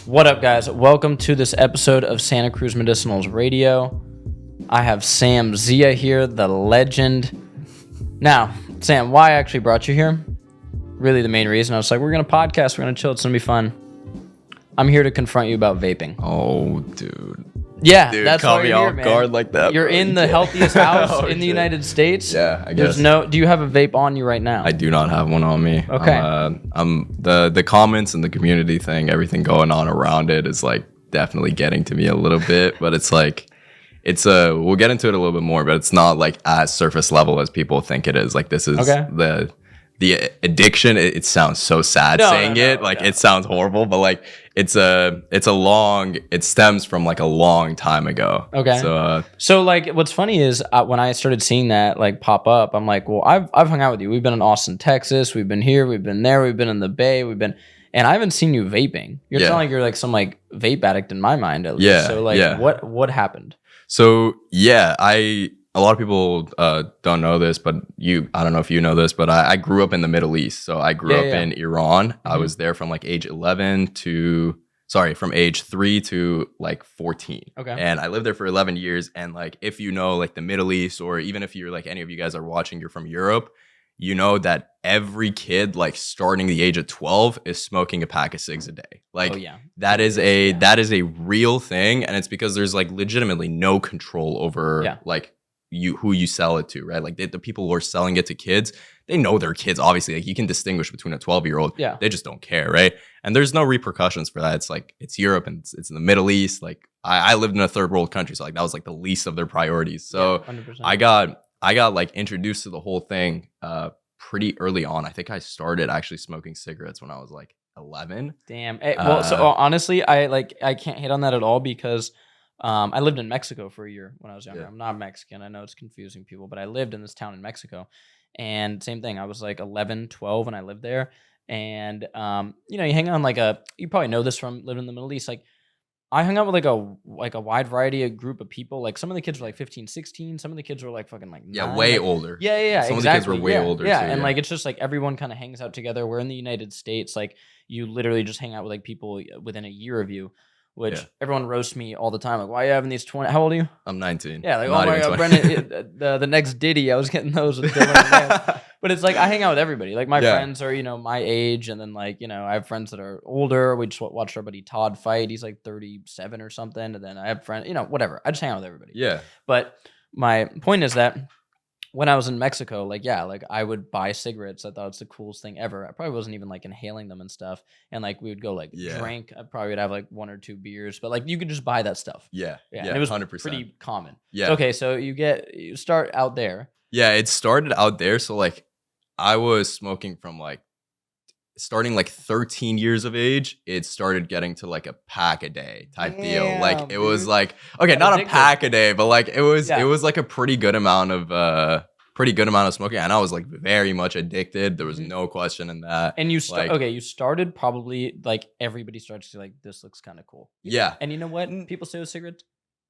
What up, guys? Welcome to this episode of Santa Cruz Medicinals Radio. I have Sam Zia here, the legend. Now, Sam, why I actually brought you here? Really the main reason. I was like, we're going to podcast, we're going to chill, it's going to be fun. I'm here to confront you about vaping. Oh, dude. Yeah, Dude, that's caught why me you're off here, man. guard like that. You're bro. in the healthiest house Oh, in the shit. United States. Yeah, I guess. Do you have a vape on you right now? I do not have one on me. Okay. I'm the comments and the community thing, everything going on around it is like definitely getting to me a little bit, but it's like we'll get into it a little bit more, but it's not like as surface level as people think it is. Like this is the addiction. It sounds so sad saying it. Like it sounds horrible, but like it stems from like a long time ago. Okay. So like what's funny is when I started seeing that like pop up, I'm like, well, I've hung out with you. We've been in Austin, Texas. We've been here. We've been there. We've been in the Bay. And I haven't seen you vaping. It's not like you're like some like vape addict in my mind at least. Yeah. So like what happened? So yeah, a lot of people don't know this, but I don't know if you know this, but I grew up in the Middle East. So I grew up in Iran. I was there from like age 3 to like 14. Okay. And I lived there for 11 years. And like, if you know like the Middle East, or even if you're like any of you guys are watching, you're from Europe, you know that every kid like starting the age of 12 is smoking a pack of cigs a day. Like that is a real thing. And it's because there's like legitimately no control over like who you sell it to, right? Like the people who are selling it to kids, they know they're kids. Obviously, like you can distinguish between a 12-year-old. Yeah. They just don't care, right? And there's no repercussions for that. It's like it's Europe and it's in the Middle East. Like I lived in a third world country, so like that was like the least of their priorities. So 100%. I got like introduced to the whole thing pretty early on. I think I started actually smoking cigarettes when I was like 11. Damn. Well, so honestly, I can't hate on that at all because I lived in Mexico for a year when I was younger. I'm not Mexican. I know it's confusing people, but I lived in this town in Mexico. And same thing. I was like 11, 12 when I lived there. And, you hang on you probably know this from living in the Middle East. Like I hung out with like a wide variety of group of people. Like some of the kids were like 15, 16. Some of the kids were like fucking like 9, way older. Yeah. Some of the kids were way older too. And like it's just like everyone kind of hangs out together. We're in the United States. Like you literally just hang out with like people within a year of you. Which everyone roasts me all the time. Like, why are you having these 20? How old are you? I'm 19. Yeah, like, oh my God, Brendan, the next Diddy, I was getting those with Dylan. But it's like, I hang out with everybody. Like, my friends are, my age. And then, like, I have friends that are older. We just watched our buddy Todd fight. He's like 37 or something. And then I have friends, whatever. I just hang out with everybody. Yeah. But my point is that when I was in Mexico, like I would buy cigarettes. I thought it's the coolest thing ever. I probably wasn't even like inhaling them and stuff. And like we would go like drink. I probably would have like 1 or 2 beers, but like you could just buy that stuff. Yeah. And it was 100%. pretty common. Yeah. So, okay, so you start out there. Yeah, it started out there. So like I was smoking from like starting like 13 years of age. It started getting to like a pack a day type deal. Like it was like, okay, not addictive. A pack a day, but like it was like a pretty good amount of smoking. And I was like very much addicted. There was no question in that. And you started probably like everybody starts to like, this looks kind of cool. Yeah. And you know what? People say with cigarettes,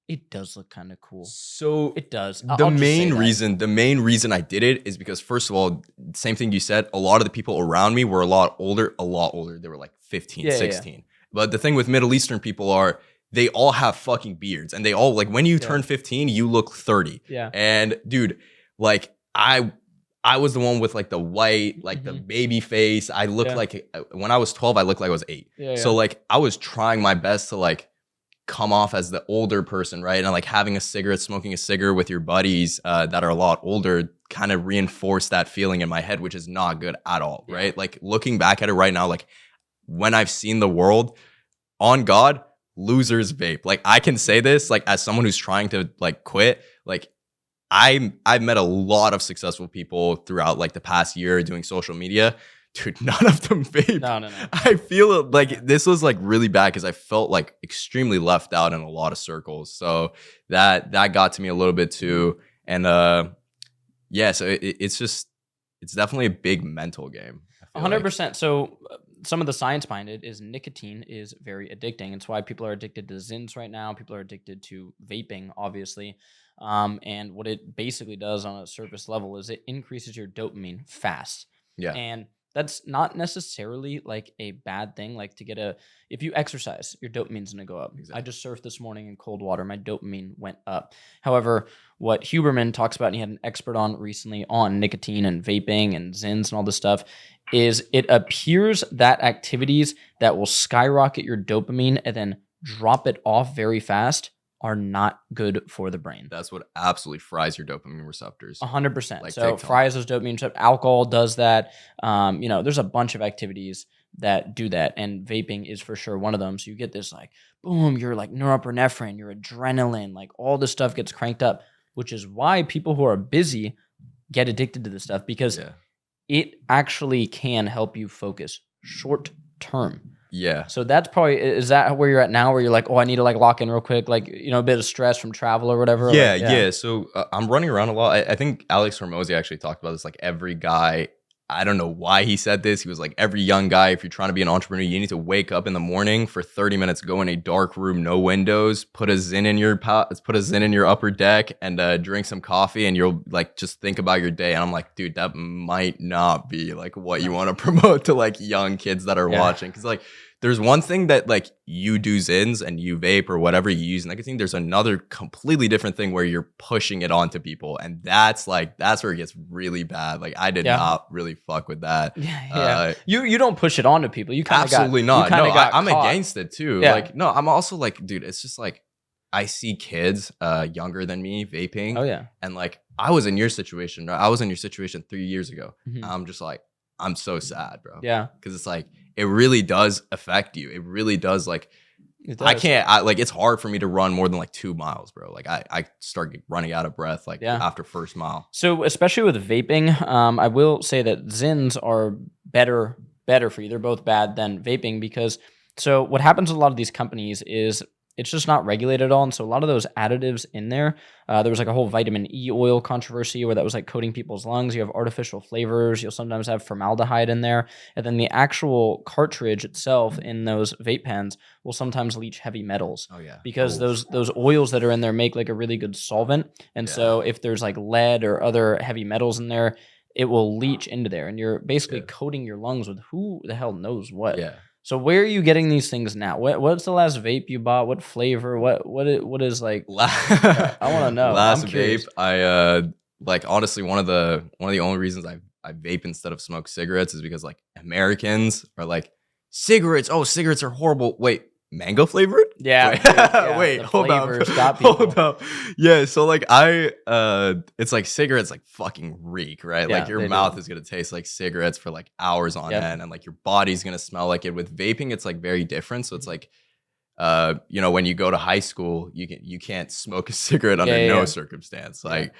it does look kind of cool. So it does. The main reason I did it is because first of all, same thing you said, a lot of the people around me were a lot older. They were like 15, 16. Yeah. But the thing with Middle Eastern people are they all have fucking beards and they all like when you turn 15, you look 30. Yeah. And dude, like I was the one with like the white, like the baby face. I looked like when I was 12, I looked like I was 8. So like I was trying my best to like come off as the older person, right? And like having a cigarette, smoking a cigarette with your buddies that are a lot older kind of reinforced that feeling in my head, which is not good at all, right? Like looking back at it right now, like when I've seen the world, on God, losers vape. Like I can say this like as someone who's trying to like quit, like I've met a lot of successful people throughout like the past year doing social media. Dude, none of them vape. No. I feel like this was like really bad because I felt like extremely left out in a lot of circles. So that got to me a little bit too. And so it's definitely a big mental game. 100%. Like. So some of the science behind it is nicotine is very addicting. It's why people are addicted to Zins right now. People are addicted to vaping, obviously. And what it basically does on a surface level is it increases your dopamine fast. Yeah. And That's not necessarily like a bad thing. Like to get if you exercise, your dopamine's gonna go up. Exactly. I just surfed this morning in cold water. My dopamine went up. However, what Huberman talks about, and he had an expert on recently on nicotine and vaping and Zins and all this stuff, is it appears that activities that will skyrocket your dopamine and then drop it off very fast are not good for the brain. That's what absolutely fries your dopamine receptors. 100%. Like so TikTok. fries those dopamine receptors. Alcohol does that. There's a bunch of activities that do that, and vaping is for sure one of them. So you get this like, boom, you're like norepinephrine, your adrenaline, like all this stuff gets cranked up, which is why people who are busy get addicted to this stuff, because it actually can help you focus short term. Yeah. So that's probably, is that where you're at now, where you're like, oh, I need to like lock in real quick, like, a bit of stress from travel or whatever? Yeah, like, yeah. So I'm running around a lot. I think Alex Hormozy actually talked about this. Like every guy, I don't know why he said this. He was like, every young guy, if you're trying to be an entrepreneur, you need to wake up in the morning for 30 minutes, go in a dark room, no windows, put a Zin in your upper deck, and drink some coffee, and you'll like just think about your day. And I'm like, dude, that might not be like what you want to promote to like young kids that are watching, because like there's one thing that like you do Zins and you vape or whatever you use nicotine. There's another completely different thing where you're pushing it onto people, and that's where it gets really bad. Like I did not really fuck with that. You don't push it onto people. You kind of absolutely not. No, I'm against it too. Like no, I'm also like, dude, it's just like I see kids younger than me vaping. Oh yeah, and like I was in your situation. Right? I was in your situation 3 years ago. Mm-hmm. I'm just like, I'm so sad, bro. Yeah, because it's like it really does affect you. It really does. Like it's hard for me to run more than like 2 miles, bro. Like I start running out of breath like after first mile. So especially with vaping, I will say that Zins are better for you. They're both bad than vaping, because so what happens with a lot of these companies is it's just not regulated at all. And so a lot of those additives in there, there was like a whole vitamin E oil controversy where that was like coating people's lungs. You have artificial flavors. You'll sometimes have formaldehyde in there. And then the actual cartridge itself in those vape pens will sometimes leach heavy metals. Oh yeah. Because those oils that are in there make like a really good solvent. And so if there's like lead or other heavy metals in there, it will leach into there. And you're basically coating your lungs with who the hell knows what. Yeah. So where are you getting these things now? What's the last vape you bought? What flavor? What is like? I want to know. Last vape, I like honestly one of the only reasons I vape instead of smoke cigarettes is because like Americans are like, cigarettes. Oh, cigarettes are horrible. Wait, mango flavored? Yeah. Wait, hold up. Yeah, so like it's like cigarettes like fucking reek, right? Like your mouth is gonna taste like cigarettes for like hours on end, and like your body's gonna smell like it. With vaping, it's like very different. So it's like when you go to high school, you can't smoke a cigarette under no circumstance. Like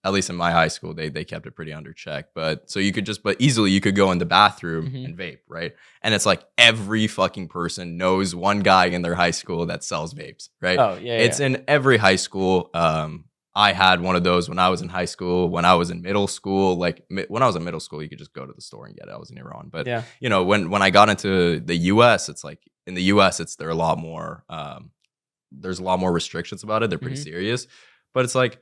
at least in my high school, they kept it pretty under check. But so you could easily you could go in the bathroom and vape, right? And it's like every fucking person knows one guy in their high school that sells vapes, right? Oh yeah. It's in every high school. I had one of those when I was in high school. When I was in middle school, like when I was in middle school, you could just go to the store and get it. I was in Iran, but when I got into the U.S., it's like in the U.S. There's a lot more restrictions about it. They're pretty serious, but it's like.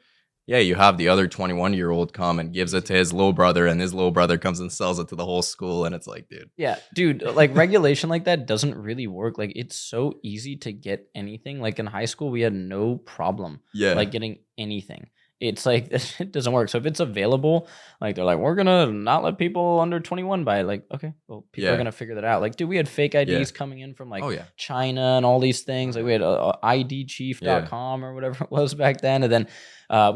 Yeah, you have the other 21-year-old come and gives it to his little brother, and his little brother comes and sells it to the whole school, and it's like, dude. Yeah, dude, like regulation like that doesn't really work. Like it's so easy to get anything. Like in high school, we had no problem like getting anything. It's like it doesn't work. So if it's available, like they're like, we're gonna not let people under 21 buy it. Like, okay, well, people are gonna figure that out. Like, dude, we had fake IDs coming in from like China and all these things. Like we had IDchief.com or whatever it was back then, and then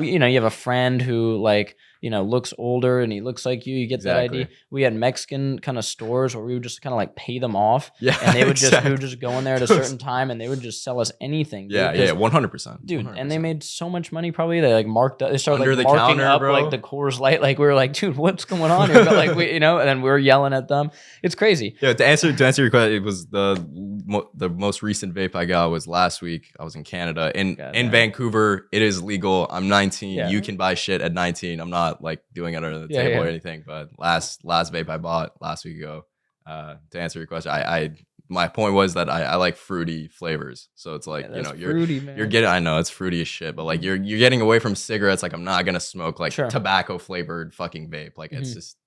you have a friend who like looks older and he looks like you get that ID. We had Mexican kind of stores where we would just kind of like pay them off, and they would we would just go in there at a certain time and they would just sell us anything. Dude, 100%, dude. 100%. And they made so much money. Probably they like they started under like the marking counter, up bro. Like the Coors Light. Like we were like, dude, what's going on here? But like and then we were yelling at them. It's crazy. Yeah. To answer your question, it was the most recent vape I got was last week. I was in Canada in Vancouver. It is legal. I'm 19. You can buy shit at 19. I'm not like doing it under the table or anything. But last vape I bought last week ago. To answer your question, my point was that I like fruity flavors. So it's like you're getting. I know it's fruity as shit, but like you're getting away from cigarettes. Like I'm not gonna smoke like tobacco flavored fucking vape. Like it's just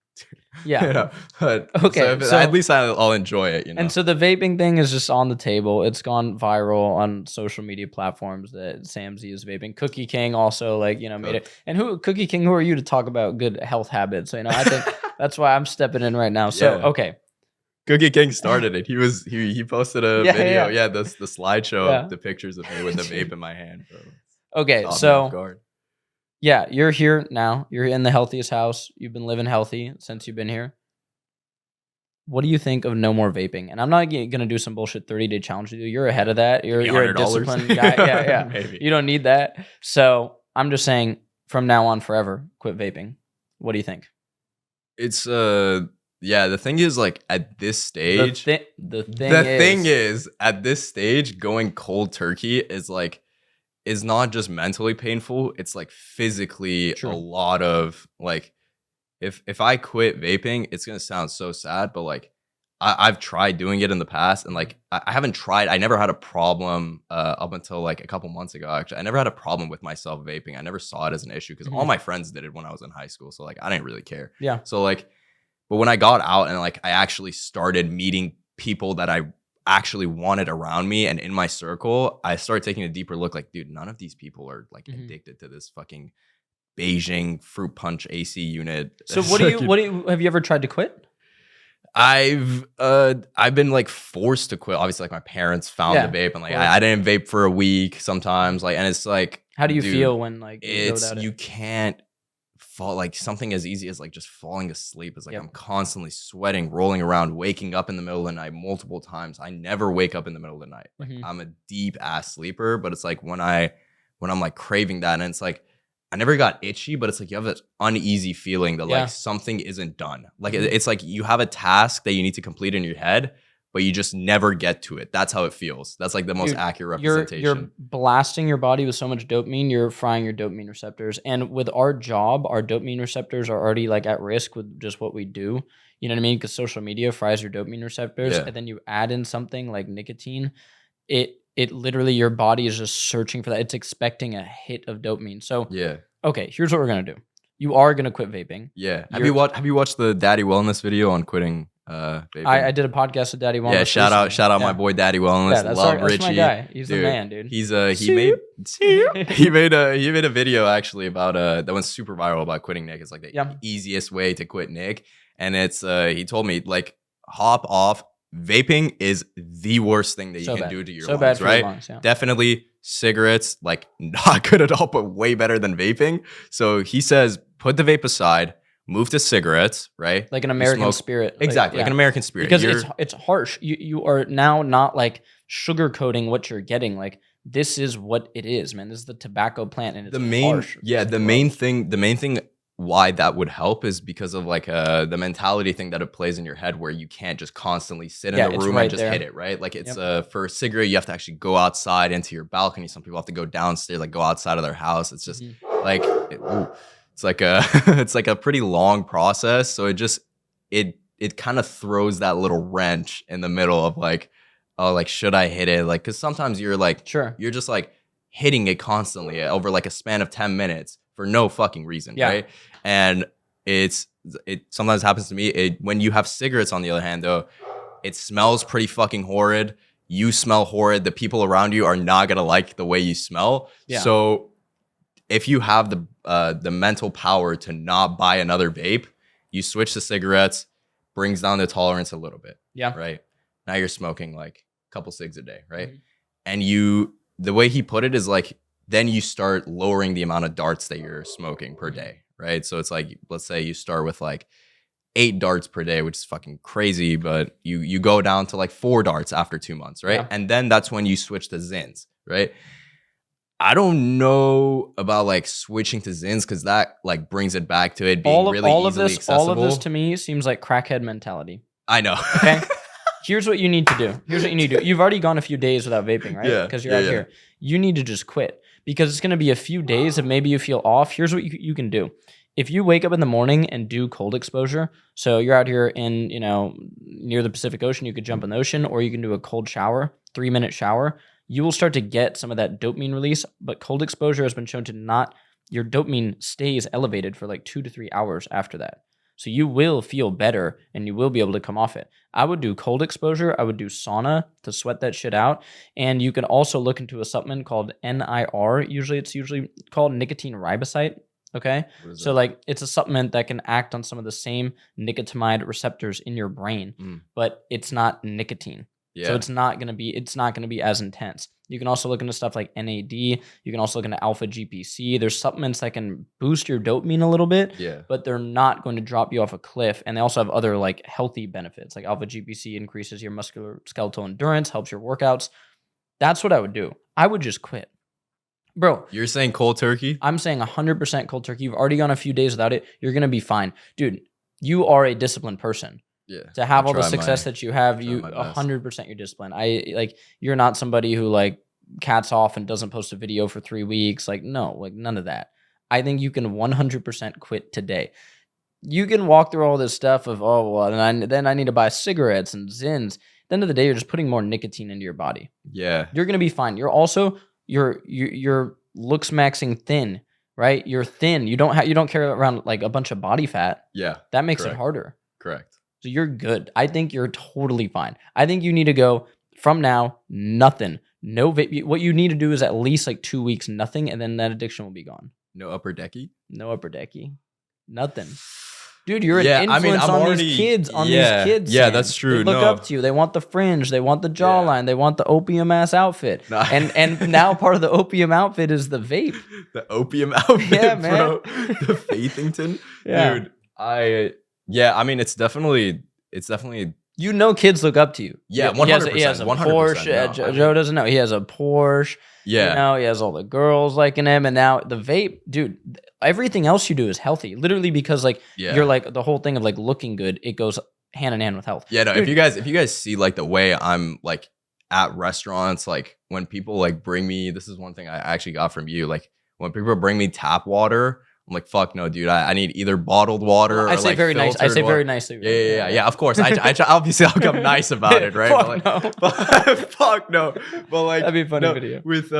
Yeah. You know, but Okay, so at least I'll enjoy it. And so the vaping thing is just on the table. It's gone viral on social media platforms that Sam Z is vaping. Cookie King also made it. And Cookie King, who are you to talk about good health habits? So, I think that's why I'm stepping in right now. So, okay. Cookie King started it. He posted a video. Yeah, the slideshow of the pictures of me with the vape in my hand, bro. Okay, so yeah, you're here now. You're in the healthiest house. You've been living healthy since you've been here. What do you think of no more vaping? And I'm not gonna do some bullshit 30-day challenge with you. You're ahead of that. You're a disciplined guy. Yeah. Maybe. You don't need that. So I'm just saying, from now on, forever, quit vaping. What do you think? It's the thing is, like, at this stage, the thing is at this stage, going cold turkey is not just mentally painful. It's like physically a lot of like. If I quit vaping, it's gonna sound so sad, but like I've tried doing it in the past, and like I haven't tried. I never had a problem up until like a couple months ago. Actually, I never had a problem with myself vaping. I never saw it as an issue because all my friends did it when I was in high school. So like I didn't really care. Yeah. So like, but when I got out and like I actually started meeting people that I actually wanted around me and in my circle, I started taking a deeper look. Like, dude, none of these people are like addicted to this fucking Beijing fruit punch AC unit. So what do you have you ever tried to quit? I've been like forced to quit. Obviously, like my parents found the vape, and like I didn't vape for a week sometimes. Like, and it's like, how do you feel when like you can't fall, like something as easy as like just falling asleep is like I'm constantly sweating, rolling around, waking up in the middle of the night multiple times. I never wake up in the middle of the night. Like I'm a deep ass sleeper, but it's like when I'm like craving that, and it's like I never got itchy, but it's like you have this uneasy feeling that like something isn't done. Like it's like you have a task that you need to complete in your head, but you just never get to it. That's how it feels. That's like the most accurate representation. You're blasting your body with so much dopamine, you're frying your dopamine receptors. And with our job, our dopamine receptors are already like at risk with just what we do. You know what I mean? Because social media fries your dopamine receptors, and then you add in something like nicotine, it literally, your body is just searching for that. It's expecting a hit of dopamine. So okay, here's what we're gonna do. You are gonna quit vaping. Yeah. Have you watched the Daddy Wellness video on quitting vaping? I did a podcast with Daddy Wellness. Yeah, shout out my boy Daddy Wellness. Love Richie. That's my guy. He's the man, dude. He's he made a video actually about that went super viral about quitting Nick. It's like the easiest way to quit Nick. And it's he told me like hop off. Vaping is the worst thing that you can do to your lungs, right? Lungs, definitely cigarettes, like not good at all, but way better than vaping. So he says, put the vape aside, move to cigarettes, right? Like an American spirit. Exactly, like an American spirit. Because it's harsh. You are now not like sugarcoating what you're getting. Like this is what it is, man. This is the tobacco plant, and it's harsh. Yeah, the main thing why that would help is because of like the mentality thing that it plays in your head where you can't just constantly sit in the room and just hit it, right? Like it's for a cigarette, you have to actually go outside into your balcony. Some people have to go downstairs, like go outside of their house. It's just like it's like a it's like a pretty long process. So it kind of throws that little wrench in the middle of like, oh, like should I hit it? Like because sometimes you're like you're just like hitting it constantly over like a span of 10 minutes. For no fucking reason, right? And it sometimes happens to me. When you have cigarettes, on the other hand, though, it smells pretty fucking horrid. You smell horrid. The people around you are not gonna like the way you smell. So if you have the mental power to not buy another vape, you switch to cigarettes, brings down the tolerance a little bit. Right. Now you're smoking like a couple cigs a day, right? And the way he put it is like, then you start lowering the amount of darts that you're smoking per day, right? So it's like, let's say you start with like 8 darts per day, which is fucking crazy, but you go down to like 4 darts after 2 months, right? And then that's when you switch to Zins, right? I don't know about like switching to Zins because that like brings it back to it being really easily accessible. All of this to me seems like crackhead mentality. I know. Okay. Here's what you need to do. You've already gone a few days without vaping, right? Because you're out here. You need to just quit. Because it's going to be a few days of maybe you feel off. Here's what you can do. If you wake up in the morning and do cold exposure, so you're out here in, near the Pacific Ocean, you could jump in the ocean, or you can do a cold shower, 3-minute shower. You will start to get some of that dopamine release, but cold exposure has been shown to your dopamine stays elevated for like 2 to 3 hours after that. So you will feel better and you will be able to come off it. I would do cold exposure. I would do sauna to sweat that shit out. And you can also look into a supplement called NIR. It's usually called nicotine riboside. Okay. So like it's a supplement that can act on some of the same nicotinamide receptors in your brain, but it's not nicotine. Yeah. So it's not gonna be as intense. You can also look into stuff like NAD. You can also look into alpha GPC. There's supplements that can boost your dopamine a little bit, but they're not going to drop you off a cliff. And they also have other like healthy benefits. Like alpha GPC increases your musculoskeletal endurance, helps your workouts. That's what I would do. I would just quit. Bro. You're saying cold turkey? I'm saying 100% cold turkey. You've already gone a few days without it. You're going to be fine. Dude, you are a disciplined person. Yeah. To have all the success that you have, you 100% you're disciplined. You're not somebody who like cats off and doesn't post a video for 3 weeks. Like, no, like none of that. I think you can 100% quit today. You can walk through all this stuff of, oh, well, then I need to buy cigarettes and Zins. At the end of the day, you're just putting more nicotine into your body. Yeah. You're going to be fine. You're also, you're looks maxing thin, right? You're thin. You don't carry around like a bunch of body fat. Yeah. That makes it harder. Correct. So you're good. I think you're totally fine. I think you need to go from now, nothing. No vape. What you need to do is at least like 2 weeks, nothing, and then that addiction will be gone. No upper decky? No upper decky. Nothing. Dude, you're an influence on these kids. Yeah, that's true. They look up to you. They want the fringe. They want the jawline. They want the opium ass outfit. Nah. And now part of the opium outfit is the vape. The opium outfit, bro. The Faithington. Dude, I mean, it's definitely. You know, kids look up to you. Yeah, 100%. He has a Porsche. Joe doesn't know. He has a Porsche. Yeah. You know, he has all the girls liking him. And now the vape, dude, everything else you do is healthy. Literally because like you're like the whole thing of like looking good, it goes hand in hand with health. Yeah, no, dude, if you guys see like the way I'm like at restaurants, like when people like bring me, this is one thing I actually got from you. Like when people bring me tap water, I'm like, fuck no, dude. I need either bottled water. I say like very nice. I say very nicely. Yeah. Of course, I obviously I'll come nice about it, right? Fuck but like, fuck no. But like, that'd be a funny video. With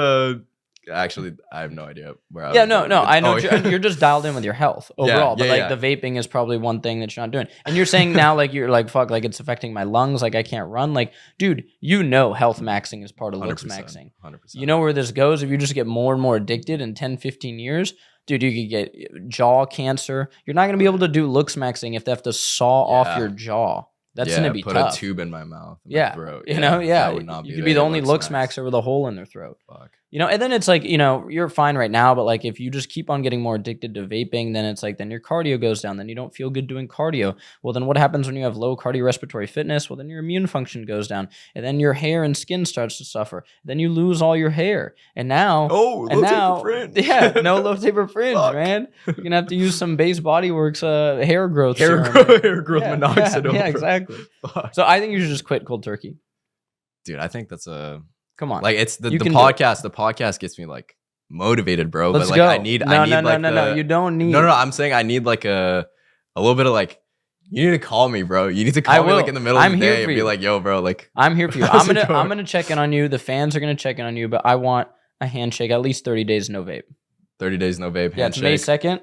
actually, I have no idea where. No. I know you're just dialed in with your health overall. But like the vaping is probably one thing that you're not doing. And you're saying now like you're like fuck, like it's affecting my lungs. Like I can't run. Like, dude, you know, health maxing is part of looks maxing. 100%. You know where this goes if you just get more and more addicted in 10, 15 years. Dude, you could get jaw cancer. You're not going to be able to do looks maxing if they have to saw off your jaw. That's going to be tough. Put a tube in my mouth. My throat. You know, That would not you could be the only looks maxer with a hole in their throat. Fuck. You know, and then it's like, you know, you're fine right now, but like if you just keep on getting more addicted to vaping, then it's like, then your cardio goes down, then you don't feel good doing cardio. Well, then what happens when you have low cardiorespiratory fitness? Well, then your immune function goes down, and then your hair and skin starts to suffer. Then you lose all your hair. And now, low taper fringe. Yeah, no low taper fringe, man. You're going to have to use some Base Body Works hair growth minoxidil. Yeah, exactly. Fuck. So I think you should just quit cold turkey. Dude, I think that's a... Come on. Like it's the podcast. The podcast gets me like motivated, bro. Let's but like go. I need No, you don't need. No. I'm saying I need like a little bit of like. You need to call me, bro. You need to call me like in the middle of the day and be like, "Yo, bro, like." I'm here for you. I'm gonna check in on you. The fans are gonna check in on you, but I want a handshake. At least 30 days no vape. 30 days no vape. Yeah, it's May 2nd,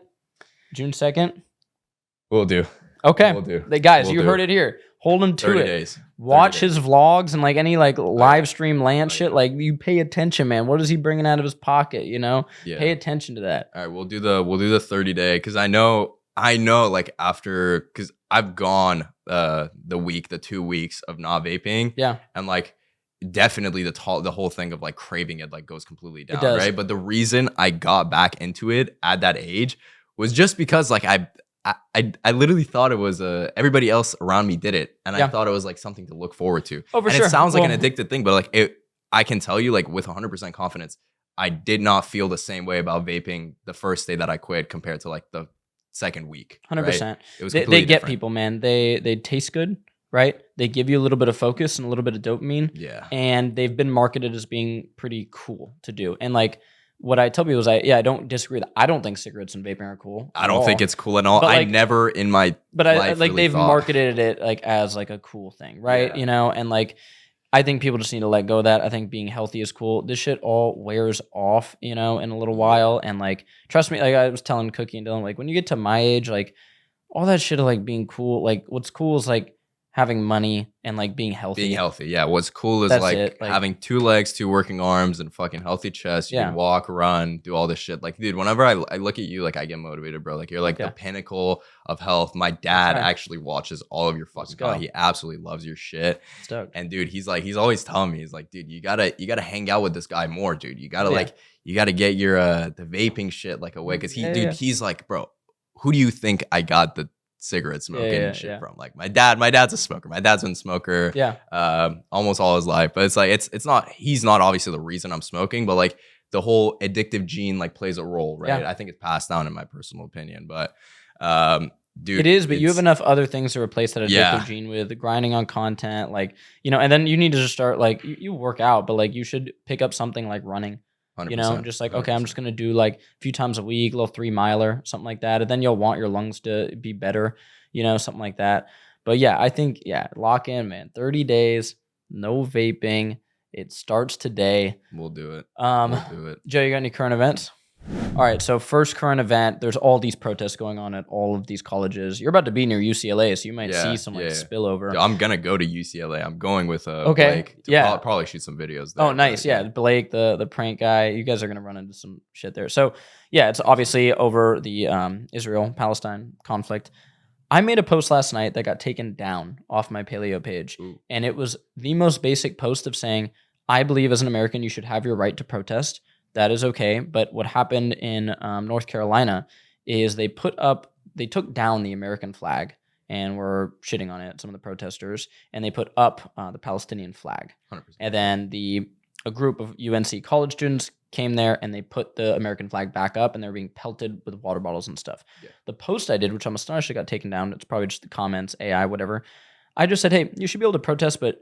June 2nd. We'll do. Okay, we'll do. Guys, you heard it here. Hold him to 30 it. Days. Watch his vlogs and like any like live stream land shit. Like you pay attention, man. What is he bringing out of his pocket? You know, pay attention to that. All right, we'll do the 30 day because I know like after because I've gone the 2 weeks of not vaping. Yeah, and like definitely the whole thing of like craving it like goes completely down, right? But the reason I got back into it at that age was just because like I literally thought it was everybody else around me did it, and I thought it was like something to look forward to. Oh, for and sure. It sounds like an addicted thing, but like I can tell you like with 100% confidence, I did not feel the same way about vaping the first day that I quit compared to like the second week. 100%. It was they get different. people, man. They taste good, right? They give you a little bit of focus and a little bit of dopamine. Yeah. And they've been marketed as being pretty cool to do. And like what I tell people is I don't disagree that I don't think cigarettes and vaping are cool. I don't think it's cool at all. I never in my life like really they've thought. Marketed it like as like a cool thing, right? Yeah. You know, and like I think people just need to let go of that. I think being healthy is cool. This shit all wears off, you know, in a little while. And like, trust me, like I was telling Cookie and Dylan, like when you get to my age, like all that shit of like being cool. Like what's cool is like having money and like being healthy. Being healthy, yeah. What's cool is like having 2 legs, 2 working arms, and fucking healthy chest. You can walk, run, do all this shit. Like, dude, whenever I look at you, like I get motivated, bro. Like you're like the pinnacle of health. My dad actually watches all of your fucking content. He absolutely loves your shit. And dude, he's always telling me, he's like, dude, you gotta hang out with this guy more, dude. You gotta you gotta get your the vaping shit like away, because he's like, bro, who do you think I got the cigarette smoking shit from? Like my dad's a smoker. My dad's been a smoker almost all his life, but it's like it's not, he's not obviously the reason I'm smoking, but like the whole addictive gene like plays a role, right? I think it's passed down in my personal opinion, but dude, it is, but you have enough other things to replace that addictive gene with, grinding on content, like, you know, and then you need to just start like you work out, but like you should pick up something like running. 100%, you know, just like, 100%. Okay, I'm just going to do like a few times a week, a little 3-miler, something like that. And then you'll want your lungs to be better, you know, something like that. But yeah, I think, lock in, man. 30 days, no vaping. It starts today. We'll do it. We'll do it. Joe, you got any current events? All right, so first current event, there's all these protests going on at all of these colleges. You're about to be near UCLA, so you might see some spillover. Dude, I'm gonna go to UCLA. I'm going with Blake to probably shoot some videos there. Oh, nice. Yeah, Blake, the prank guy. You guys are gonna run into some shit there. So yeah, it's obviously over the Israel-Palestine conflict. I made a post last night that got taken down off my Paleo page. Ooh. And it was the most basic post of saying, I believe as an American you should have your right to protest. That is okay. But what happened in North Carolina is they took down the American flag and were shitting on it, some of the protesters, and they put up the Palestinian flag. 100%. And then a group of UNC college students came there and they put the American flag back up, and they were being pelted with water bottles and stuff. Yeah. The post I did, which I'm astonished it got taken down, it's probably just the comments, AI, whatever. I just said, hey, you should be able to protest, but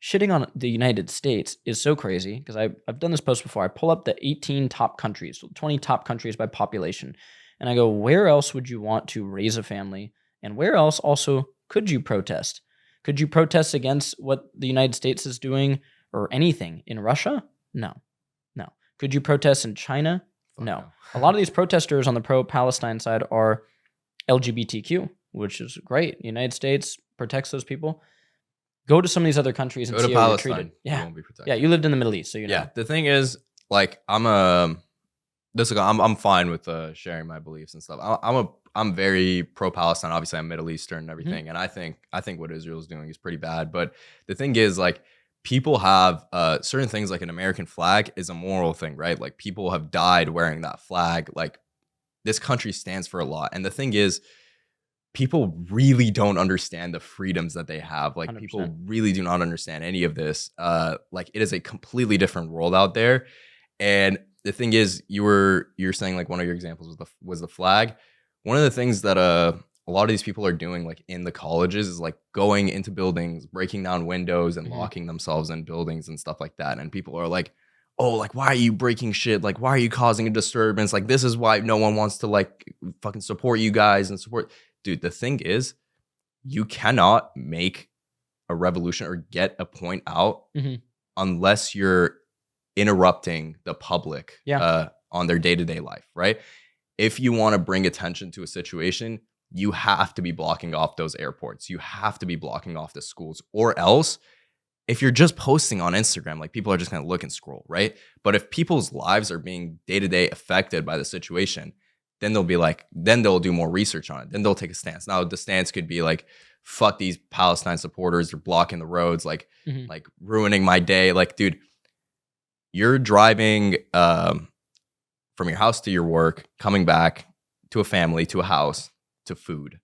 shitting on the United States is so crazy, because I've done this post before. I pull up the 18 top countries, 20 top countries by population, and I go, where else would you want to raise a family? And where else also could you protest? Could you protest against what the United States is doing or anything in Russia? No. Could you protest in China? No. A lot of these protesters on the pro-Palestine side are LGBTQ, which is great. The United States protects those people. Go to some of these other countries and see how you're treated. Yeah. You won't be protected. Yeah, you lived in the Middle East, so you know. Yeah, the thing is, like, I'm fine with sharing my beliefs and stuff. I'm very pro-Palestine. Obviously, I'm Middle Eastern and everything, and I think what Israel's doing is pretty bad. But the thing is, like, people have certain things, like an American flag is a moral thing, right? Like, people have died wearing that flag. Like, this country stands for a lot. And the thing is, people really don't understand the freedoms that they have. Like 100%. People really do not understand any of this. Like, it is a completely different world out there. And the thing is, you're saying, like, one of your examples was the flag. One of the things that a lot of these people are doing, like, in the colleges is like going into buildings, breaking down windows and locking themselves in buildings and stuff like that. And people are like, oh, like, why are you breaking shit? Like, why are you causing a disturbance? Like, this is why no one wants to, like, fucking support you guys and support. Dude, the thing is, you cannot make a revolution or get a point out unless you're interrupting the public on their day-to-day life, right? If you want to bring attention to a situation, you have to be blocking off those airports. You have to be blocking off the schools, or else if you're just posting on Instagram, like, people are just going to look and scroll, right? But if people's lives are being day-to-day affected by the situation, then they'll do more research on it. Then they'll take a stance. Now, the stance could be like, fuck these Palestine supporters, they're blocking the roads, like ruining my day. Like, dude, you're driving from your house to your work, coming back to a family, to a house, to food.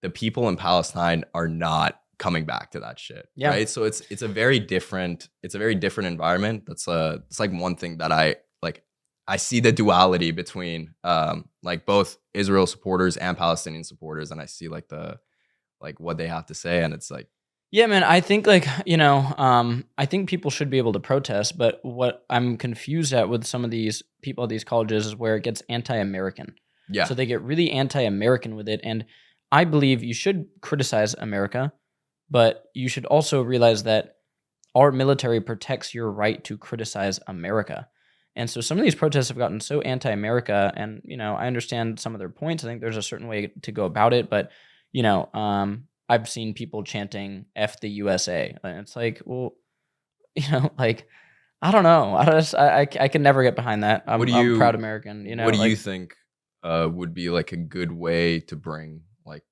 The people in Palestine are not coming back to that shit. Yeah. Right. So it's a very different environment. That's it's like one thing that I see the duality between like both Israel supporters and Palestinian supporters, and I see like what they have to say, and it's like, yeah, man, I think I think people should be able to protest, but what I'm confused at with some of these people at these colleges is where it gets anti-American. Yeah. So they get really anti-American with it, and I believe you should criticize America, but you should also realize that our military protects your right to criticize America. And so some of these protests have gotten so anti-America, and I understand some of their points. I think there's a certain way to go about it, but I've seen people chanting "F the USA," and it's like, well, like I don't know. I can never get behind that. I'm a proud American. What do you think would be like a good way to bring like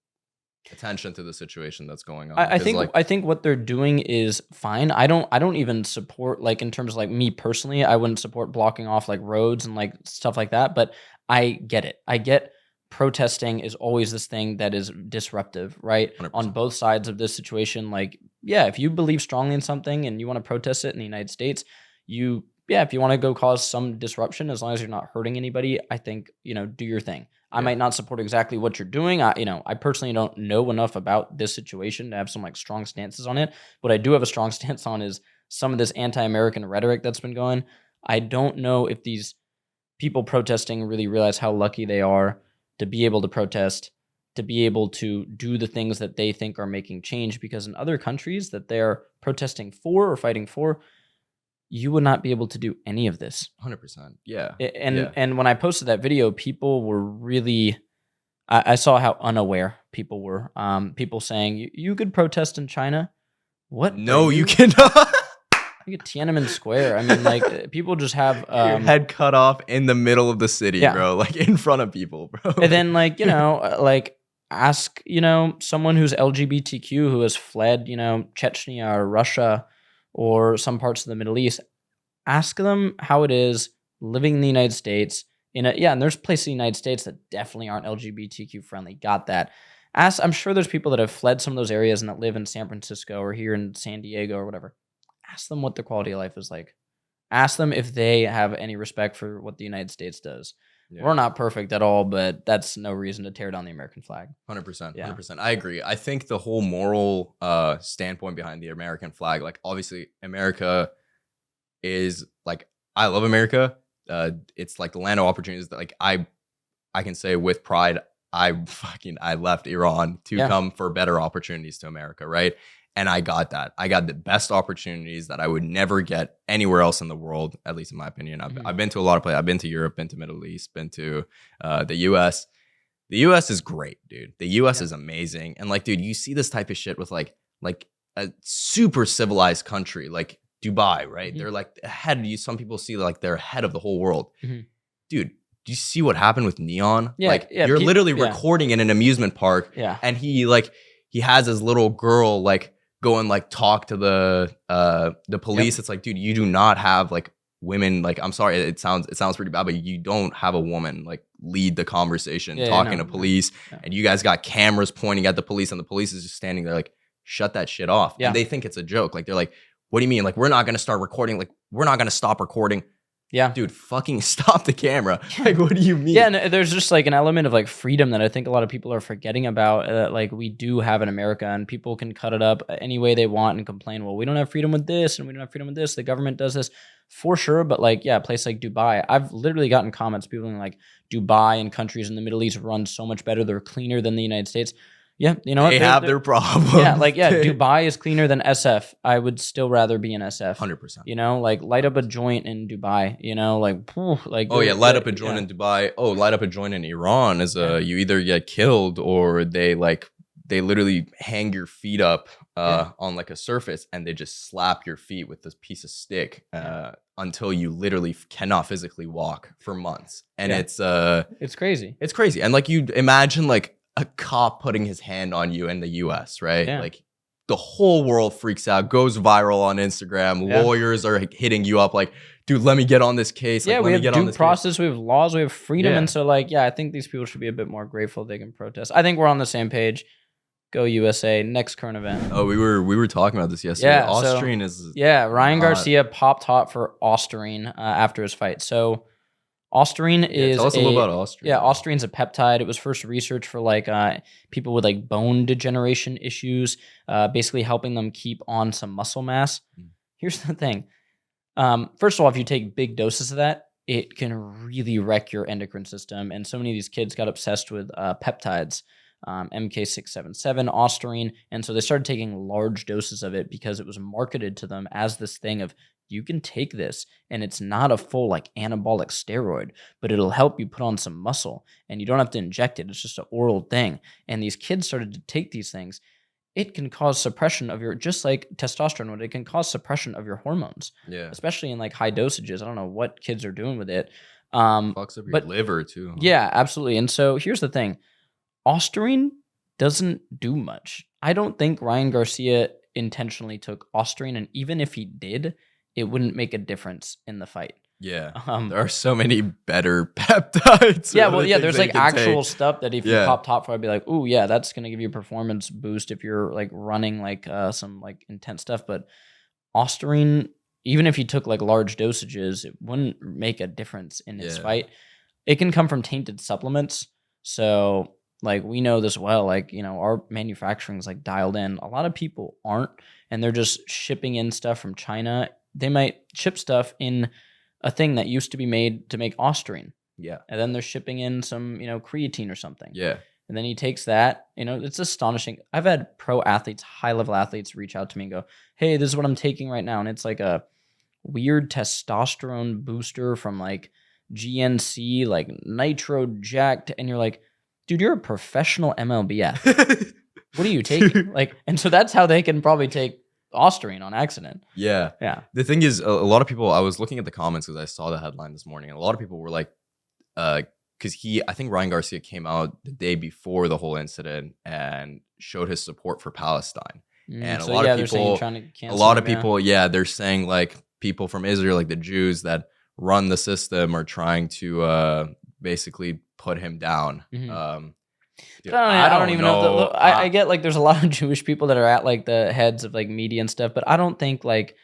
attention to the situation that's going on? I think what they're doing is fine. I don't even support, like, in terms of like me personally, I wouldn't support blocking off like roads and like stuff like that. But I get it. I get protesting is always this thing that is disruptive, right? 100%. On both sides of this situation. Like, yeah, if you believe strongly in something and you want to protest it in the United States, if you want to go cause some disruption, as long as you're not hurting anybody, I think, do your thing. I might not support exactly what you're doing. I personally don't know enough about this situation to have some like strong stances on it. What I do have a strong stance on is some of this anti-American rhetoric that's been going. I don't know if these people protesting really realize how lucky they are to be able to protest, to be able to do the things that they think are making change, because in other countries that they're protesting for or fighting for, you would not be able to do any of this. 100%. Yeah. And when I posted that video, people were really, I saw how unaware people were. People saying, you could protest in China? What? No, you cannot. You get Tiananmen Square. I mean, like, people just have your head cut off in the middle of the city, bro. Like, in front of people, bro. And then, like, like, ask, someone who's LGBTQ who has fled, Chechnya or Russia or some parts of the Middle East. Ask them how it is living in the United States. And there's places in the United States that definitely aren't LGBTQ friendly. Got that. I'm sure there's people that have fled some of those areas and that live in San Francisco or here in San Diego or whatever. Ask them what their quality of life is like. Ask them if they have any respect for what the United States does. Yeah. We're not perfect at all, but that's no reason to tear down the American flag. 100%. 100%. I agree. I think the whole moral standpoint behind the American flag, like, obviously America is like, I love America. It's like the land of opportunities that, like, I can say with pride, I left Iran to come for better opportunities to America, right? And I got that. I got the best opportunities that I would never get anywhere else in the world, at least in my opinion. I've been to a lot of places. I've been to Europe, been to Middle East, been to the US. The US is great, dude. The US is amazing. And like, dude, you see this type of shit with like a super civilized country like Dubai, right? They're like ahead. Some people see like they're ahead of the whole world. Dude, do you see what happened with Neon? You're literally recording in an amusement park. And he has his little girl like go and like talk to the police. It's like, dude, you do not have like women, like, I'm sorry, it sounds pretty bad, but you don't have a woman like lead the conversation talking to police. And you guys got cameras pointing at the police, and the police is just standing there like, shut that shit off. And they think it's a joke. Like, they're like, what do you mean? Like, we're not gonna start recording, like, we're not gonna stop recording. Dude, fucking stop the camera. Like, what do you mean? And there's just like an element of like freedom that I think a lot of people are forgetting about. Like, we do have in America, and people can cut it up any way they want and complain, well, we don't have freedom with this and we don't have freedom with this. The government does this, for sure. But like, a place like Dubai, I've literally gotten comments, people being like, Dubai and countries in the Middle East run so much better. They're cleaner than the United States. Yeah, you know what? They have their problems. Dubai is cleaner than SF. I would still rather be in SF. 100%. Like, light up a joint in Dubai, light up a joint in Dubai. Oh, light up a joint in Iran is you either get killed or they literally hang your feet up on like a surface, and they just slap your feet with this piece of stick until you literally cannot physically walk for months. And it's crazy. It's crazy. And like, you imagine like a cop putting his hand on you in the US, right? Like, the whole world freaks out, goes viral on Instagram. Lawyers are hitting you up like, dude, let me get on this case. Like, we have due process, we have laws, we have freedom. And so like, I think these people should be a bit more grateful they can protest. I think we're on the same page. Go USA. Next current event. Oh, we were talking about this yesterday. Austrian is Ryan Garcia popped hot for Austrian after his fight. So Austrian is tell us a little about Austrian. Austrian's a peptide. It was first researched for like people with like bone degeneration issues, basically helping them keep on some muscle mass. Here's the thing. First of all, if you take big doses of that, it can really wreck your endocrine system. And so many of these kids got obsessed with peptides. MK677, Ostarine. And so they started taking large doses of it because it was marketed to them as this thing of, you can take this and it's not a full like anabolic steroid, but it'll help you put on some muscle and you don't have to inject it. It's just an oral thing. And these kids started to take these things. It can cause suppression of your, just like testosterone would, it can cause suppression of your hormones. Yeah. Especially in like high dosages. I don't know what kids are doing with it. Fucks up your liver too. Huh? Yeah, absolutely. And so here's the thing. Ostarine doesn't do much. I don't think Ryan Garcia intentionally took Ostarine, and even if he did, it wouldn't make a difference in the fight. Yeah. There are so many better peptides. Yeah, well, yeah, there's like actual stuff that if you pop top for, I'd be like, oh, yeah, that's going to give you a performance boost if you're like running like some like intense stuff. But Ostarine, even if you took like large dosages, it wouldn't make a difference in his fight. It can come from tainted supplements. So like we know this well, like, you know, our manufacturing is like dialed in. A lot of people aren't, and they're just shipping in stuff from China. They might ship stuff in a thing that used to be made to make Ostarine. Yeah. And then they're shipping in some, you know, creatine or something. Yeah. And then he takes that, you know, it's astonishing. I've had pro athletes, high level athletes reach out to me and go, hey, this is what I'm taking right now. And it's like a weird testosterone booster from like GNC, like nitro jacked. And you're like, dude, you're a professional MLB athlete. What are you taking? Like, and so that's how they can probably take Ostarine on accident. Yeah. Yeah. The thing is, a lot of people, I was looking at the comments because I saw the headline this morning, and a lot of people were like, because I think Ryan Garcia came out the day before the whole incident and showed his support for Palestine. And so a lot of people, they're saying like people from Israel, like the Jews that run the system, are trying to basically put him down. Dude, I don't even know. I get like there's a lot of Jewish people that are at like the heads of like media and stuff, but I don't think like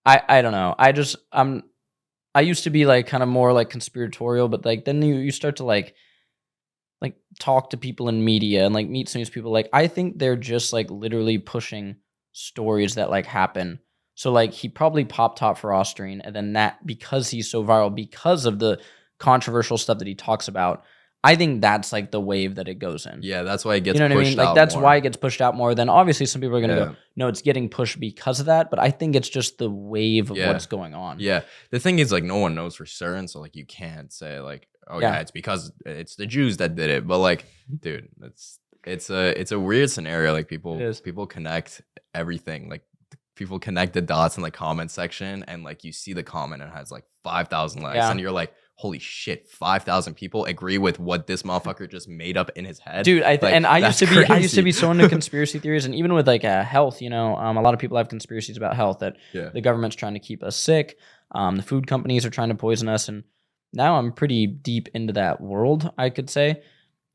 I don't know. I used to be like kind of more like conspiratorial, but like then you start to like talk to people in media and like meet some of these people. Like I think they're just like literally pushing stories that like happen. So like he probably popped top for Ostarine, and then that, because he's so viral, because of the controversial stuff that he talks about, I think that's like the wave that it goes in. Yeah, that's why it gets pushed out. You know what I mean? Like that's more. why it gets pushed out more. Then obviously some people are going to go, no, it's getting pushed because of that. But I think it's just the wave of what's going on. Yeah. The thing is, like, no one knows for certain. So like you can't say like, oh yeah, it's because it's the Jews that did it. But like, dude, it's a weird scenario. Like people connect everything. Like people connect the dots in the comment section, and like you see the comment and it has like 5,000 likes, and you're like, holy shit, 5,000 people agree with what this motherfucker just made up in his head. Dude, I used to be so into conspiracy theories, and even with like health, you know, a lot of people have conspiracies about health that the government's trying to keep us sick. The food companies are trying to poison us, and now I'm pretty deep into that world, I could say.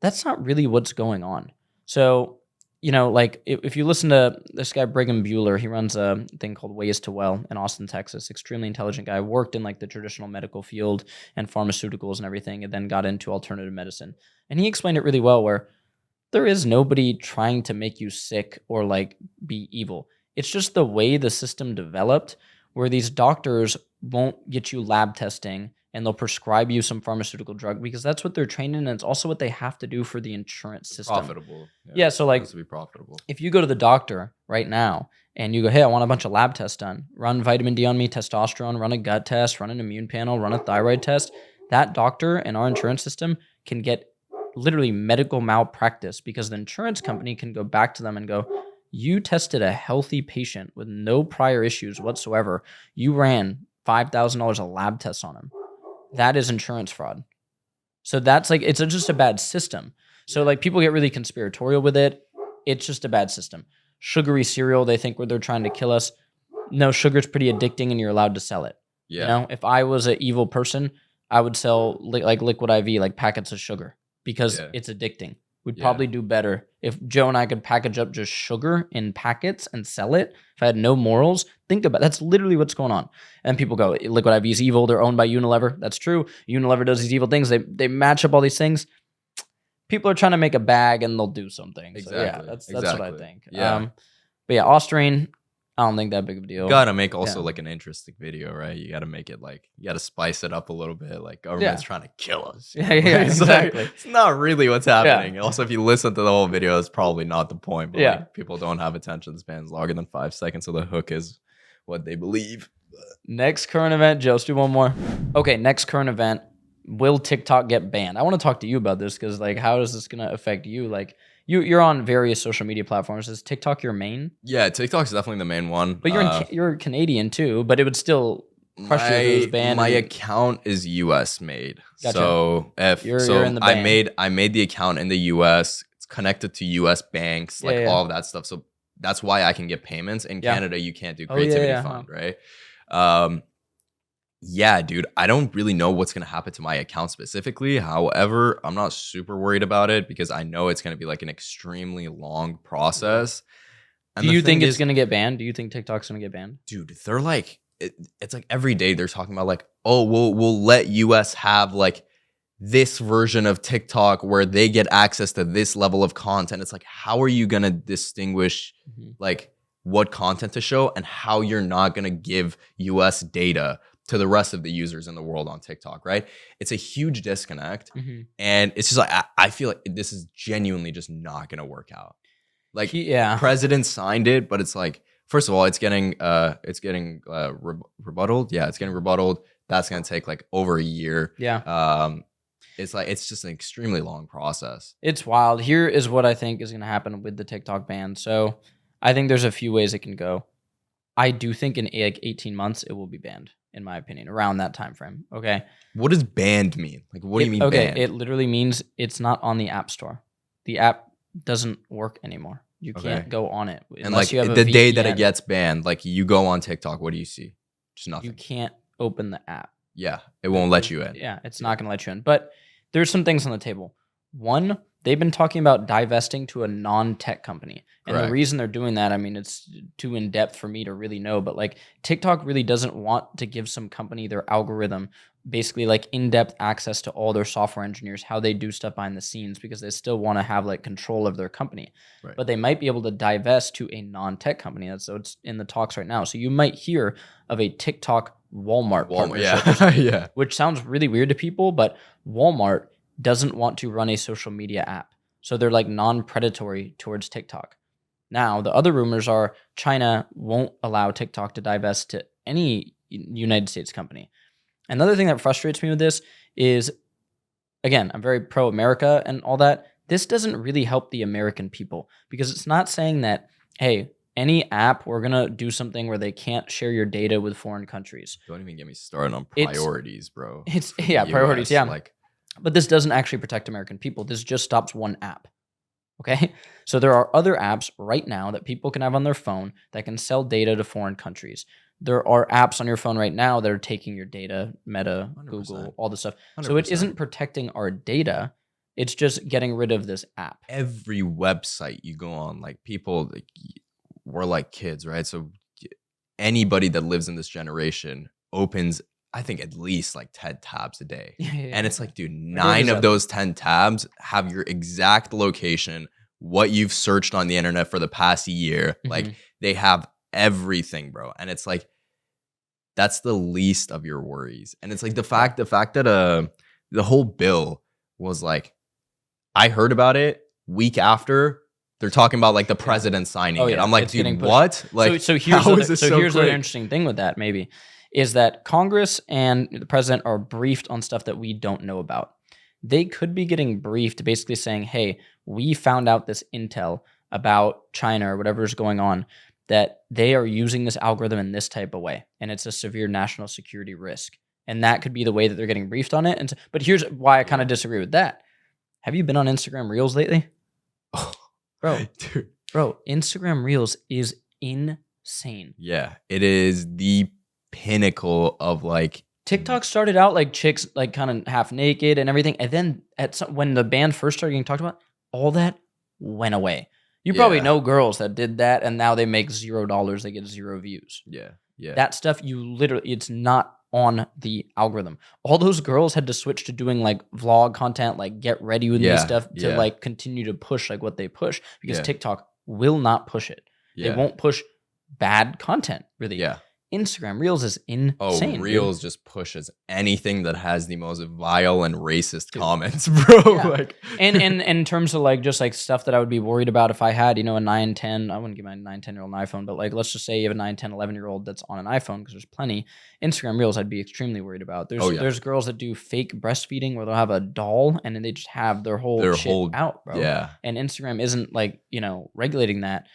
That's not really what's going on. So, you know, like if you listen to this guy, Brigham Bueller, he runs a thing called Ways to Well in Austin, Texas. Extremely intelligent guy, worked in like the traditional medical field and pharmaceuticals and everything, and then got into alternative medicine. And he explained it really well, where there is nobody trying to make you sick or like be evil. It's just the way the system developed, where these doctors won't get you lab testing and they'll prescribe you some pharmaceutical drug because that's what they're trained in, and it's also what they have to do for the insurance system. Profitable. Yeah, so like, it has to be profitable. If you go to the doctor right now and you go, hey, I want a bunch of lab tests done, run vitamin D on me, testosterone, run a gut test, run an immune panel, run a thyroid test, that doctor and our insurance system can get literally medical malpractice, because the insurance company can go back to them and go, you tested a healthy patient with no prior issues whatsoever. You ran $5,000 of lab tests on him. That is insurance fraud. So that's like, it's just a bad system. So like people get really conspiratorial with it. It's just a bad system. Sugary cereal, they think where they're trying to kill us. No, sugar's pretty addicting and you're allowed to sell it. Yeah. You know, if I was an evil person, I would sell like Liquid IV, like packets of sugar, because it's addicting. We'd probably do better if Joe and I could package up just sugar in packets and sell it. If I had no morals, think about it. That's literally what's going on. And people go, Liquid IV is evil. They're owned by Unilever. That's true. Unilever does these evil things. They match up all these things. People are trying to make a bag and they'll do something. Exactly. So yeah, that's what I think. Yeah. But yeah, Ostarine, I don't think that big of a deal. You gotta make also like an interesting video, right? You gotta make it like, you gotta spice it up a little bit. Like government's trying to kill us. Yeah, exactly. It's not really what's happening. Also, if you listen to the whole video, it's probably not the point. But like, people don't have attention spans longer than 5 seconds, so the hook is what they believe. Next current event, Joe, let's do one more. Okay, next current event. Will TikTok get banned? I want to talk to you about this because, like, how is this going to affect you? Like, you're on various social media platforms. Is TikTok your main? Yeah, TikTok's definitely the main one. But you're Canadian too, but it would still crush you if it was banned. My account is US made. Gotcha. So if you're in the ban. I made the account in the US. It's connected to US banks, like all of that stuff. So that's why I can get payments. In Canada, you can't do creativity fund, right? Yeah, dude, I don't really know what's going to happen to my account specifically. However, I'm not super worried about it because I know it's going to be like an extremely long process. And do you think it's going to get banned? Do you think TikTok's going to get banned? Dude, they're like, it's like every day they're talking about like, oh, we'll let US have like this version of TikTok where they get access to this level of content. It's like, how are you going to distinguish like what content to show and how you're not going to give US data to the rest of the users in the world on TikTok, right? It's a huge disconnect. And it's just like, I feel like this is genuinely just not going to work out. Like, president signed it, but it's like, first of all, it's getting rebutted. Yeah, it's getting rebutted. That's going to take like over a year. Yeah. It's like, it's just an extremely long process. It's wild. Here is what I think is going to happen with the TikTok ban. So I think there's a few ways it can go. I do think in like 18 months, it will be banned. In my opinion, around that time frame. Okay. What does banned mean? Like, what do you mean banned? It literally means it's not on the App Store. The app doesn't work anymore. You can't go on it. And like you have the day that it gets banned, like you go on TikTok, what do you see? Just nothing. You can't open the app. Yeah. It won't let you in. Yeah. It's not going to let you in. But there's some things on the table. One, they've been talking about divesting to a non-tech company. And the reason they're doing that, I mean, it's too in-depth for me to really know, but like TikTok really doesn't want to give some company their algorithm, basically like in-depth access to all their software engineers, how they do stuff behind the scenes, because they still want to have like control of their company. But they might be able to divest to a non-tech company. So it's in the talks right now. So you might hear of a TikTok Walmart partnership, which sounds really weird to people, but Walmart doesn't want to run a social media app. So they're like non-predatory towards TikTok. Now, the other rumors are China won't allow TikTok to divest to any United States company. Another thing that frustrates me with this is, again, I'm very pro-America and all that. This doesn't really help the American people because it's not saying that, hey, any app, we're going to do something where they can't share your data with foreign countries. Don't even get me started on priorities, bro. It's priorities, Like, but this doesn't actually protect American people. This just stops one app. Okay, so there are other apps right now that people can have on their phone that can sell data to foreign countries. There are apps on your phone right now that are taking your data, Meta, 100%. Google, all this stuff. 100%. So it isn't protecting our data. It's just getting rid of this app. Every website you go on, like people, like, we're like kids, right? So anybody that lives in this generation opens, I think, at least like 10 tabs a day. And it's like, dude, 9 of those 10 tabs have your exact location, what you've searched on the internet for the past year. Like they have everything, bro. And it's like, that's the least of your worries. And it's like the fact that the whole bill was like, I heard about it week after. They're talking about like the president signing it. I'm like, dude, what? Like, so here's the interesting thing with that, maybe, is that Congress and the president are briefed on stuff that we don't know about. They could be getting briefed, basically saying, hey, we found out this intel about China or whatever is going on, that they are using this algorithm in this type of way, and it's a severe national security risk. And that could be the way that they're getting briefed on it. But here's why I kind of disagree with that. Have you been on Instagram Reels lately? Oh, bro, dude. Bro, Instagram Reels is insane. Yeah, it is the pinnacle of like TikTok started out like chicks like kind of half naked and everything, and then when the band first started getting talked about, all that went away. You probably know girls that did that, and now they make $0. They get 0 views. Yeah. That stuff, it's not on the algorithm. All those girls had to switch to doing like vlog content, like get ready with me stuff to like continue to push like what they push, because TikTok will not push it. They won't push bad content, really. Yeah. Instagram Reels is insane. Reels just pushes anything that has the most vile and racist comments, bro. Yeah. Like, and in terms of like just like stuff that I would be worried about if I had, a 9, 10, I wouldn't give my 9, 10-year-old an iPhone, but like let's just say you have a 9, 10, 11-year-old that's on an iPhone, because there's plenty. Instagram Reels I'd be extremely worried about. There's girls that do fake breastfeeding where they'll have a doll and then they just have their whole shit out, bro. Yeah. And Instagram isn't like, regulating that.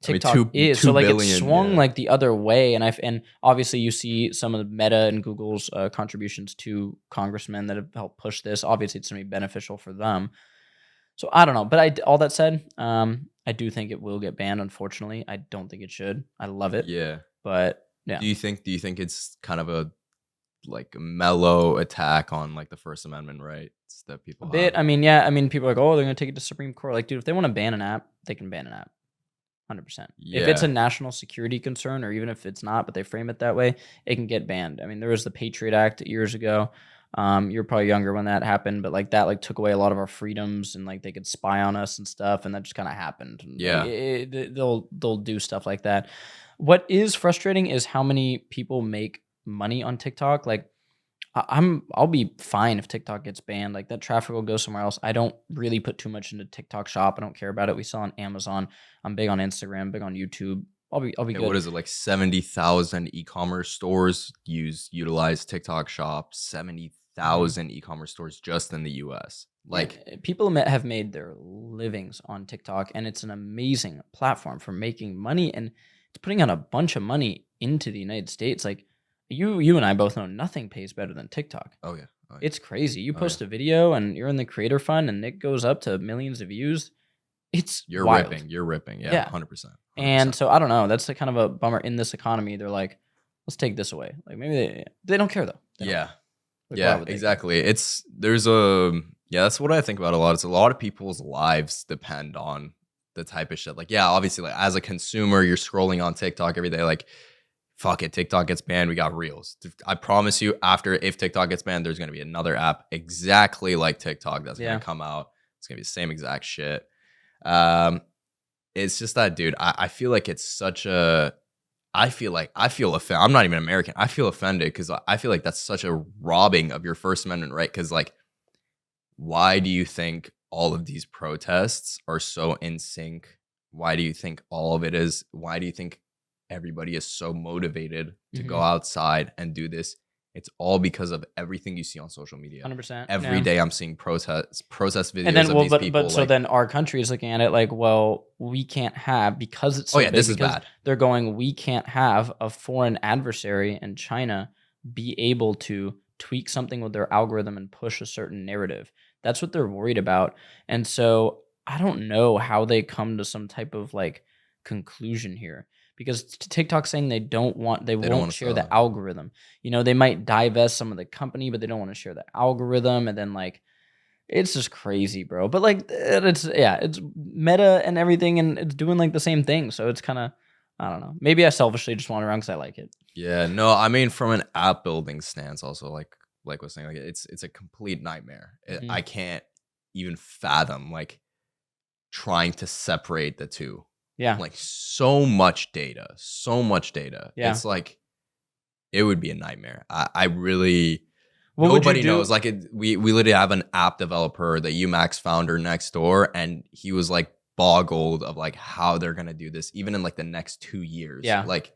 TikTok is so like billion, it swung like the other way, and obviously you see some of the Meta and Google's contributions to congressmen that have helped push this. Obviously, it's gonna be beneficial for them. So I don't know, but all that said, I do think it will get banned. Unfortunately, I don't think it should. I love it. Yeah, but yeah. Do you think it's kind of a mellow attack on like the First Amendment rights that people have? I mean, yeah. I mean, people are like, oh, they're gonna take it to Supreme Court. Like, dude, if they want to ban an app, they can ban an app. 100%. Yeah. If it's a national security concern, or even if it's not, but they frame it that way, it can get banned. I mean, there was the Patriot Act years ago. You're probably younger when that happened, but like that like took away a lot of our freedoms, and like they could spy on us and stuff, and that just kind of happened. Yeah, they'll do stuff like that. What is frustrating is how many people make money on TikTok. Like, I'll be fine if TikTok gets banned. Like, that traffic will go somewhere else. I don't really put too much into TikTok Shop. I don't care about it. We sell on Amazon. I'm big on Instagram, big on YouTube. I'll be good. What is it, like 70,000 e-commerce stores utilize TikTok Shop? 70,000 e-commerce stores just in the US. Like, people have made their livings on TikTok, and it's an amazing platform for making money, and it's putting out a bunch of money into the United States. Like, you and I both know nothing pays better than TikTok. Oh yeah. It's crazy. You post a video and you're in the creator fund and it goes up to millions of views. You're ripping. Yeah, 100%. And so I don't know. That's kind of a bummer in this economy. They're like, let's take this away. Like, maybe they don't care though. Yeah. Exactly. That's what I think about a lot. It's a lot of people's lives depend on the type of shit. Like, yeah, obviously, like as a consumer, you're scrolling on TikTok every day, like, fuck it, TikTok gets banned, we got Reels. I promise you, if TikTok gets banned, there's going to be another app exactly like TikTok that's going to come out. It's going to be the same exact shit. It's just that, dude, I feel like it's such a... I feel offended. I'm not even American. I feel offended because I feel like that's such a robbing of your First Amendment right. Because, like, why do you think all of these protests are so in sync? Why do you think all of it is? Why do you think everybody is so motivated to go outside and do this? It's all because of everything you see on social media. 100%. Every day I'm seeing protest videos and then, of these people. But so then our country is looking at it like, well, we can't have, because it's so big, this is bad. They're going, we can't have a foreign adversary in China be able to tweak something with their algorithm and push a certain narrative. That's what they're worried about. And so I don't know how they come to some type of like conclusion here. Because TikTok's saying they won't share the algorithm. They might divest some of the company, but they don't want to share the algorithm. And then like, it's just crazy, bro. But like, it's Meta and everything, and it's doing like the same thing. So it's kind of, I don't know. Maybe I selfishly just want it around because I like it. Yeah, no, I mean, from an app building stance, also like I was saying, like it's a complete nightmare. I can't even fathom like trying to separate the two. Yeah. Like so much data. Yeah. It's like, it would be a nightmare. I really, nobody knows. Like, we literally have an app developer, the UMax founder next door, and he was like boggled of like how they're going to do this, even in like the next 2 years. Yeah. Like,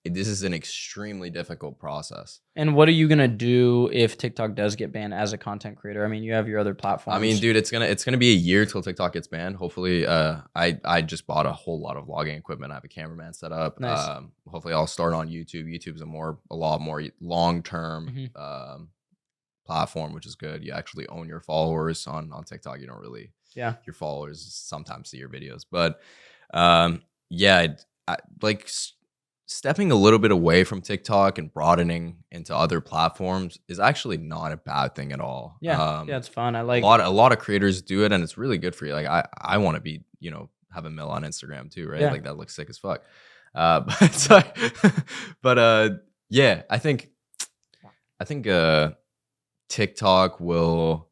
this is an extremely difficult process. And what are you gonna do if TikTok does get banned as a content creator? I mean, you have your other platforms. I mean, dude, it's gonna be a year till TikTok gets banned. Hopefully, I just bought a whole lot of vlogging equipment. I have a cameraman set up. Nice. Hopefully, I'll start on YouTube. YouTube's a lot more long term platform, which is good. You actually own your followers. On TikTok, you don't really. Yeah. Your followers sometimes see your videos, but like. Stepping a little bit away from TikTok and broadening into other platforms is actually not a bad thing at all. Yeah, it's fun. I like a lot of creators do it, and it's really good for you. Like I want to be, have a mill on Instagram too, right? Yeah. Like that looks sick as fuck. I think TikTok will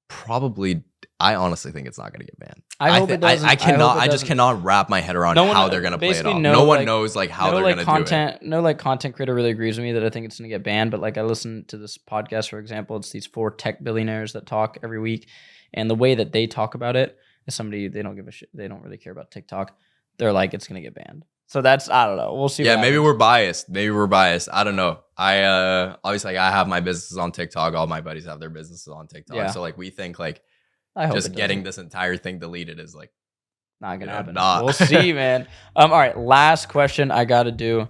probably I honestly think it's not going to get banned. I hope it doesn't. I just cannot wrap my head around how they're going to play it off. No one knows like how they're going to do it. No like content creator really agrees with me that I think it's going to get banned. But like I listen to this podcast, for example, it's these 4 tech billionaires that talk every week. And the way that they talk about it is they don't give a shit. They don't really care about TikTok. They're like, it's going to get banned. So that's, I don't know. We'll see. Yeah, maybe we're biased. I don't know. I obviously like, I have my businesses on TikTok. All my buddies have their businesses on TikTok. Yeah. So like we think like just getting this entire thing deleted is like not gonna happen. We'll see, man. All right, last question I gotta do.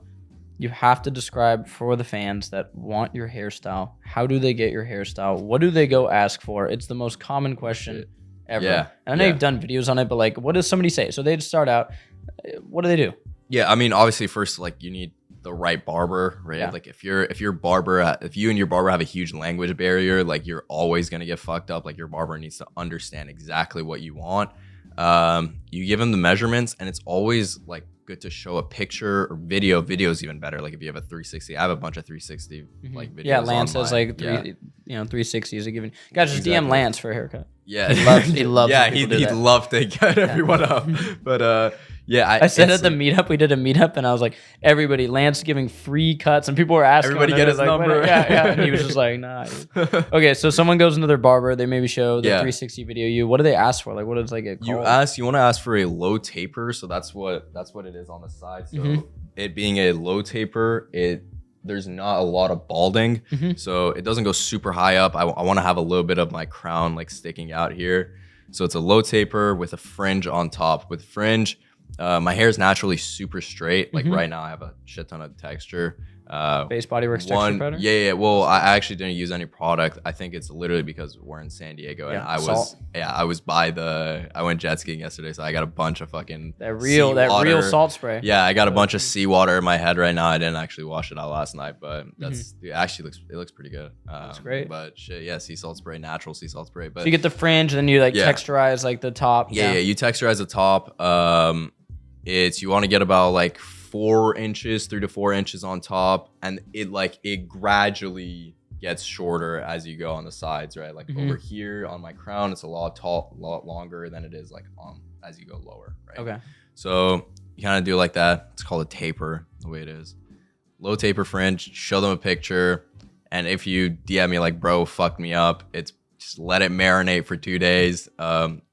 You have to describe for the fans that want your hairstyle. How do they get your hairstyle? What do they go ask for? It's the most common question ever. Yeah. And I know you've done videos on it, but like, what does somebody say? So they just start out. What do they do? Yeah, I mean, obviously, first, like, you need the right barber, right? Yeah. Like, if you and your barber have a huge language barrier, like, you're always gonna get fucked up. Like, your barber needs to understand exactly what you want. You give him the measurements, and it's always like good to show a picture or video. Video is even better. Like if you have a 360, I have a bunch of 360 like videos. Yeah, Lance has like 360s are given. Guys, just DM Lance for a haircut. Yeah, he loves. Yeah, he'd love to get everyone up. But yeah, I said at the meetup, we did a meetup, and I was like, everybody, Lance giving free cuts, and people were asking. Everybody get his number. Yeah, and he was just like, nah. Okay, so someone goes into their barber, they maybe show the 360 video. What do they ask for? Like, what is like a you want to ask for a low taper, so that's what it is on the side. So it being a low taper, there's not a lot of balding, so it doesn't go super high up. I want to have a little bit of my crown like sticking out here, so it's a low taper with a fringe on top. With fringe. My hair is naturally super straight. Like right now, I have a shit ton of texture. Face Body Works texture pattern? Yeah. Well, I actually didn't use any product. I think it's literally because we're in San Diego, and I went jet skiing yesterday, so I got a bunch of fucking that real salt spray. Yeah, I got a bunch of seawater in my head right now. I didn't actually wash it out last night, but it actually looks pretty good. That's great. But shit, yeah, sea salt spray, natural sea salt spray. But so you get the fringe, and then you like texturize like the top. Yeah, you texturize the top. You want to get about like 3 to 4 inches on top, and it gradually gets shorter as you go on the sides, right? Like over here on my crown, it's a lot longer than it is like as you go lower, right? Okay. So you kind of do like that. It's called a taper, the way it is. Low taper fringe. Show them a picture, and if you DM me like, bro, fuck me up, it's just let it marinate for 2 days.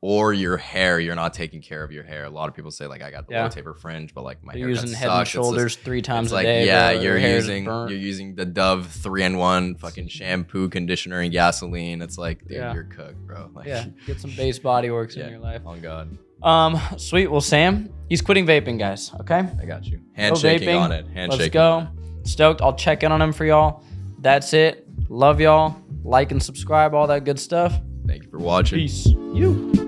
Or your hair, you're not taking care of your hair. A lot of people say like, I got the low taper fringe, but like my hair using Head and Shoulders 3 times a like, day. Yeah, you're using the Dove 3-in-1 fucking shampoo, conditioner, and gasoline. It's like, dude, you're cooked, bro. Like, get some Base Body Works in your life. On God. Sweet. Well, Sam, he's quitting vaping, guys. Okay. I got you. Handshaking on it. Let's go. Stoked. I'll check in on him for y'all. That's it. Love y'all. Like and subscribe, all that good stuff. Thank you for watching. Peace. You.